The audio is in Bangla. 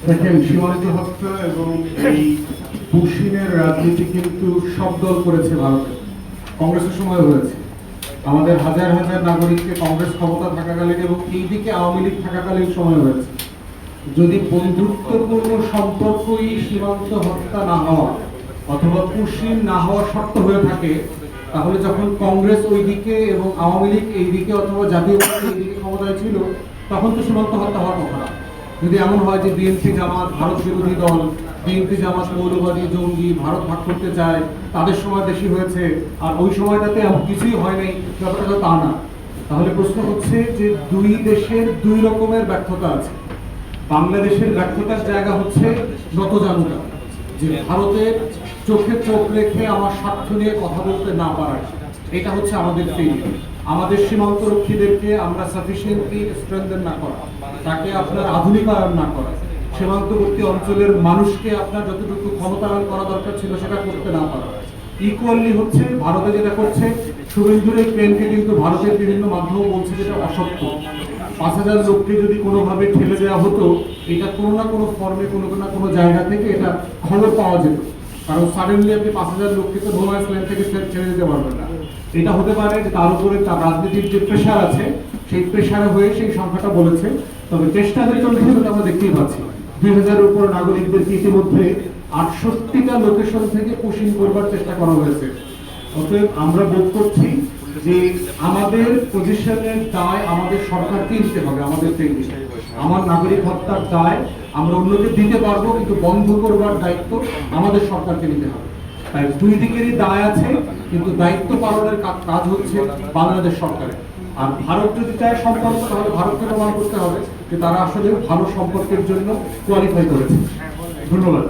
দেখেন, সীমান্ত হত্যা এবং এই পুশিনের রাজনীতি কিন্তু সব দল করেছে ভারতে। কংগ্রেসের সময় হয়েছে। আমাদের হাজার হাজার নাগরিককে কংগ্রেস ক্ষমতা থাকাকালীন এবং এইদিকে আওয়ামী লীগ থাকাকালীন সময় হয়েছে। যদি বন্ধুত্বপূর্ণ সম্পর্কই সীমান্ত হত্যা না হওয়া অথবা পুশিন না হওয়ার শর্ত হয়ে থাকে, তাহলে যখন কংগ্রেস ওইদিকে এবং আওয়ামী লীগ এইদিকে অথবা জাতীয় পার্টি এইদিকে ক্ষমতায় ছিল, তখন তো সীমান্ত হত্যা হওয়ার কথা না। যদি এমন হয় যে বিএনপি জামাত ভারত বিরোধী দল, বিএনপি জামাত মৌলবাদী জঙ্গি, ভারত ভাগ করতে চায়, তাদের সময় বেশি হয়েছে আর ওই সময়টাতে কিছুই হয় নাই, ব্যাপারটা তা না। তাহলে প্রশ্ন হচ্ছে যে দুই দেশের দুই রকমের ব্যর্থতা আছে। বাংলাদেশের ব্যর্থতার জায়গা হচ্ছে নতজানুতা, যে ভারতের চোখে চোখ রেখে আমার স্বার্থ নিয়ে কথা বলতে না পারা, এটা হচ্ছে আমাদের ফেলিয়ার। আমাদের সীমান্তরক্ষীদেরকে আমরা সাফিসিয়েন্টলি স্ট্রেংথেন না করা, তাকে আপনার আধুনিকায়ন না করা, সীমান্তবর্তী অঞ্চলের মানুষকে আপনার যতটুকু ক্ষমতায়ন করা দরকার ছিল সেটা করতে না পারা। ইকুয়ালি হচ্ছে ভারতে যেটা করছে, শুভেন্দুর এই প্লেনকে কিন্তু ভারতের বিভিন্ন মাধ্যম বলছে যেটা অসত্য। 5,000 লোককে যদি কোনোভাবে ঠেলে দেওয়া হতো, এটা কোনো না কোনো ফর্মে কোনো না কোনো জায়গা থেকে এটা খবর পাওয়া যেত। কারণ সাডেনলি আপনি 5,000 লোককে তো নোম্যান্স ল্যান্ড থেকে ছেড়ে দিতে পারবেন না। এটা হতে পারে যে তার উপরে তার রাজনীতির যে প্রেশার আছে, সেই প্রেশারে হয়ে সেই সংখ্যাটা বলেছে। তবে চেষ্টা করে চলছে, সেটা আমরা দেখতেই পাচ্ছি। 2,000-এর উপর নাগরিকদেরকে ইতিমধ্যে 68টা লোকেশন থেকে পুশিং করবার চেষ্টা করা হয়েছে। অতএব আমরা বোধ করছি যে আমাদের পজিশনের দায় আমাদের সরকারকে নিতে হবে। আমাদের থেকে আমার নাগরিক হত্যার দায় আমরা অন্যকে দিতে পারবো, কিন্তু বন্ধ করবার দায়িত্ব আমাদের সরকারকে নিতে হবে। তাই দুই দিকেরই দায় আছে, কিন্তু দায়িত্ব পালনের কাজ হচ্ছে বাংলাদেশ সরকারের। আর ভারত যদি চায় সম্পর্ক, তাহলে ভারতকে প্রমাণ করতে হবে যে তারা আসলে ভালো সম্পর্কের জন্য কোয়ালিফাই করেছে। ধন্যবাদ।